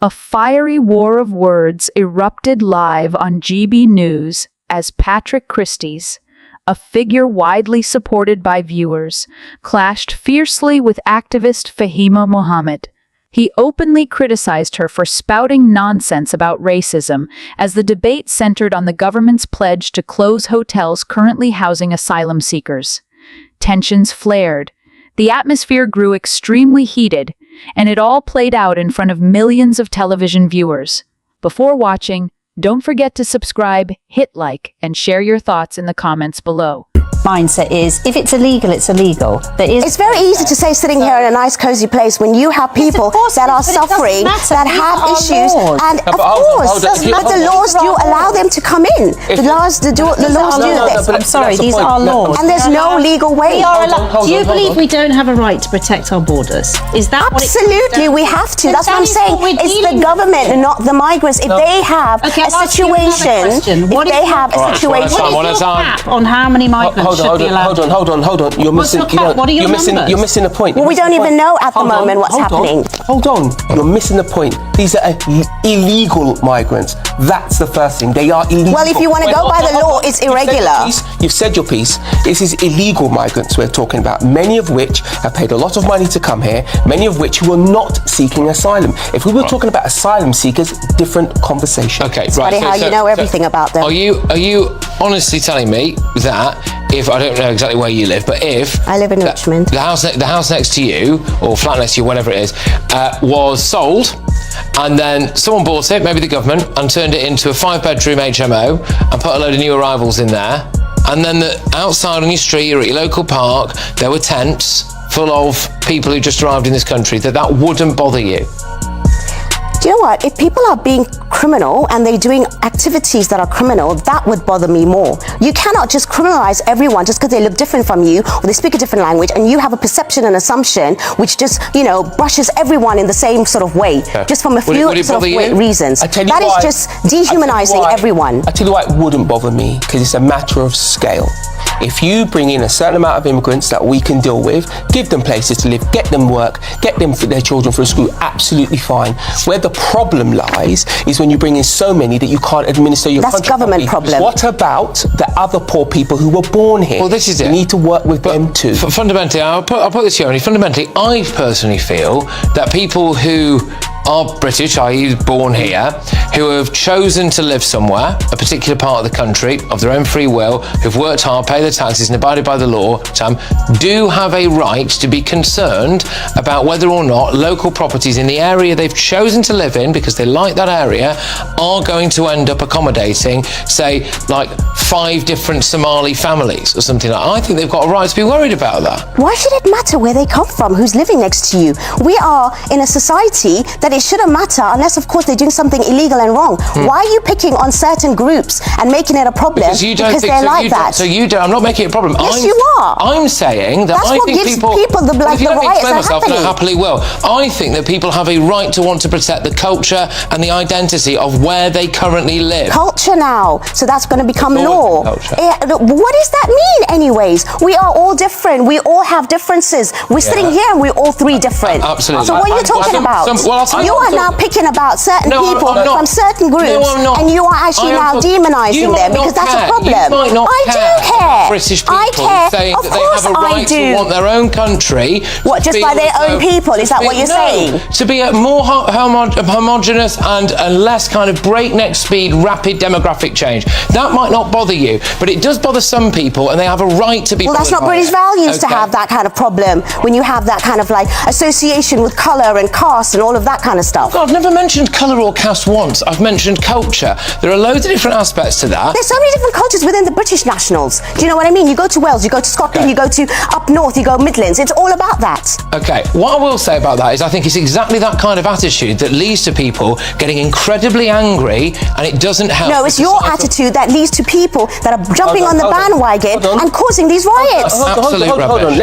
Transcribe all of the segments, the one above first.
A fiery war of words erupted live on GB News as Patrick Christys, a figure widely supported by viewers, clashed fiercely with activist Fahima Mohammed. He openly criticized her for spouting nonsense about racism as the debate centered on the government's pledge to close hotels currently housing asylum seekers. Tensions flared. The atmosphere grew extremely heated, and it all played out in front of millions of television viewers. Before watching, don't forget to subscribe, hit like, and share your thoughts in the comments below. Mindset is, if it's illegal, it's illegal. It's very easy to say sitting here in a nice cozy place when you have people that are suffering, that have issues, and of course, but the laws do allow them to come in. The laws do this. I'm sorry, these are laws. And there's no legal way. Do you believe we don't have a right to protect our borders? Is that absolutely we have to? That's what I'm saying. It's the government and not the migrants. If they have a situation, what is the cap on how many migrants should be allowed? Hold on. You're missing a point. Well, we don't even know at the moment what's happening. Hold on. You're missing the point. These are illegal migrants. That's the first thing. They are illegal. Well, if you want to go by the law, it's irregular. You've said your piece. This is illegal migrants we're talking about, many of which have paid a lot of money to come here, many of which who are not seeking asylum. If we were talking about asylum seekers, different conversation. Okay, it's funny how you know everything about them. Are you honestly telling me that if, I don't know exactly where you live, but if I live in Richmond, the house next to you or flat next to you, whatever it is, was sold, and then someone bought it, maybe the government, and turned it into a 5-bedroom HMO and put a load of new arrivals in there, and then outside on your street or at your local park there were tents full of people who just arrived in this country, that wouldn't bother you? Do you know what? If people are being criminal and they're doing activities that are criminal, that would bother me more. You cannot just criminalize everyone just because they look different from you or they speak a different language and you have a perception and assumption which just, brushes everyone in the same sort of way, just from a few reasons. That is just dehumanizing everyone. I tell you why it wouldn't bother me, because it's a matter of scale. If you bring in a certain amount of immigrants that we can deal with, give them places to live, get them work, get them their children through school, absolutely fine. Where the problem lies is when you bring in so many that you can't administer your country. That's government problem. What about the other poor people who were born here? Well, this is it. We need to work with them too. Fundamentally, I'll put this here. Fundamentally, I personally feel that people who are British, i.e. born here, who have chosen to live somewhere, a particular part of the country, of their own free will, who've worked hard, paid their taxes and abided by the law, do have a right to be concerned about whether or not local properties in the area they've chosen to live in, because they like that area, are going to end up accommodating, say, like 5 different Somali families or something like that. I think they've got a right to be worried about that. Why should it matter where they come from, who's living next to you? We are in a society that it shouldn't matter unless, of course, they're doing something illegal and wrong. Why are you picking on certain groups and making it a problem because they're like that? So you don't. I'm not making it a problem. Yes, you are. I'm saying that that's I what think gives people the if you the let me riots explain are myself, and I happening. happily will. I think that people have a right to want to protect the culture and the identity of where they currently live. Culture now, so that's going to become law. What does that mean, anyways? We are all different. We all have differences. We're sitting here and we're all 3 different. Absolutely. So what are you talking about? You are now picking about certain people from certain groups, and you are actually now demonizing them because that's a problem. I do care. British people I care. saying Of that they course have a I right do. to want their own country. What, just by their own people? Is that what you're saying? To be a more homogenous and less kind of breakneck speed, rapid demographic change. That might not bother you, but it does bother some people, and they have a right to be. Well, that's not British values to have that kind of problem when you have that kind of like association with colour and caste and all of that kind of stuff. I've never mentioned colour or caste once. I've mentioned culture. There are loads of different aspects to that. There's so many different cultures within the British nationals. Do you know what I mean? You go to Wales, you go to Scotland, you go to up north, you go Midlands. It's all about that. Okay, what I will say about that is I think it's exactly that kind of attitude that leads to people getting incredibly angry, and it doesn't help. No, it's your attitude that leads to people that are jumping on the bandwagon and causing these riots. Absolute rubbish.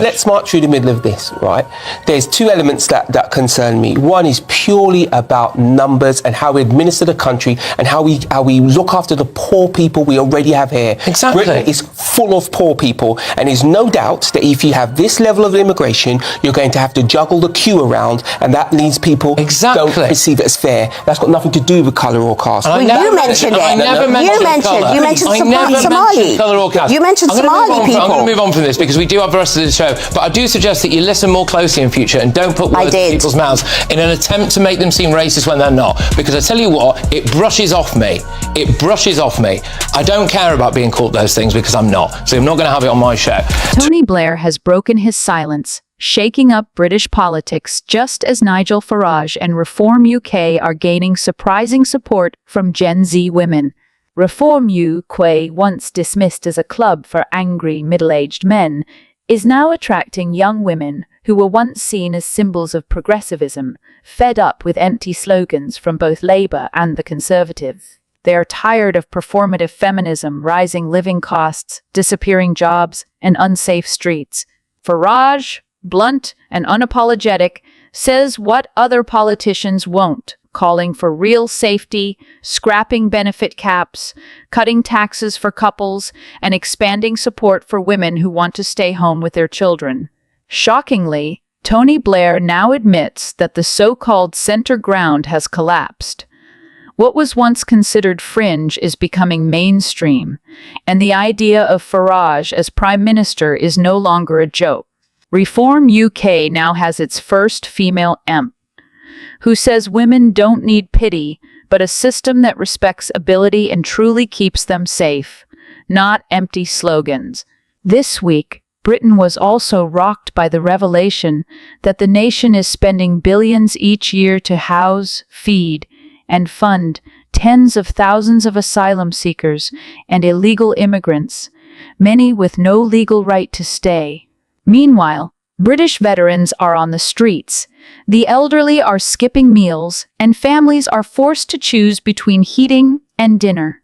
Let's march through the middle of this, right? There's 2 elements that concern me. One is purely about numbers and how we administer the country and how we look after the poor people we already have here. Exactly. Britain is full of poor people, and there's no doubt that if you have this level of immigration, you're going to have to juggle the queue around, and that means people don't perceive it as fair. That's got nothing to do with colour or caste. You mentioned it. I never mentioned colour. You mentioned I never Somali. mentioned colour or caste. You mentioned Somali people. I'm going to move on from this because we do have the rest of the show. But I do suggest that you listen more closely in future and don't put words in people's mouths in an attempt to make them seem racist when they're not. Because I tell you what, it brushes off me. It brushes off me. I don't care about being called those things because I'm not. So I'm not going to have it on my show. Tony Blair has broken his silence, shaking up British politics just as Nigel Farage and Reform UK are gaining surprising support from Gen Z women. Reform UK, once dismissed as a club for angry middle-aged men, is now attracting young women who were once seen as symbols of progressivism, fed up with empty slogans from both Labour and the Conservatives. They are tired of performative feminism, rising living costs, disappearing jobs, and unsafe streets. Farage, blunt and unapologetic, says what other politicians won't, calling for real safety, scrapping benefit caps, cutting taxes for couples, and expanding support for women who want to stay home with their children. Shockingly, Tony Blair now admits that the so-called center ground has collapsed. What was once considered fringe is becoming mainstream, and the idea of Farage as Prime Minister is no longer a joke. Reform UK now has its first female MP, who says women don't need pity, but a system that respects ability and truly keeps them safe, not empty slogans. This week, Britain was also rocked by the revelation that the nation is spending billions each year to house, feed, and fund tens of thousands of asylum seekers and illegal immigrants, many with no legal right to stay. Meanwhile, British veterans are on the streets, the elderly are skipping meals, and families are forced to choose between heating and dinner.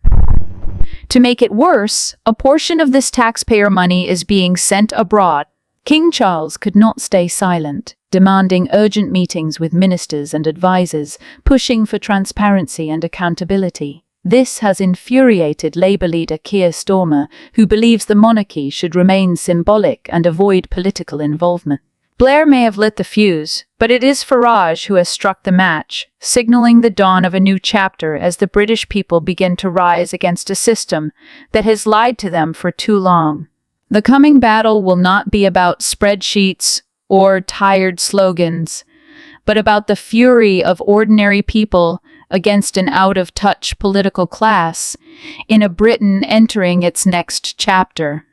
To make it worse, a portion of this taxpayer money is being sent abroad. King Charles could not stay silent, demanding urgent meetings with ministers and advisers, pushing for transparency and accountability. This has infuriated Labour leader Keir Starmer, who believes the monarchy should remain symbolic and avoid political involvement. Blair may have lit the fuse, but it is Farage who has struck the match, signaling the dawn of a new chapter as the British people begin to rise against a system that has lied to them for too long. The coming battle will not be about spreadsheets or tired slogans, but about the fury of ordinary people against an out-of-touch political class in a Britain entering its next chapter.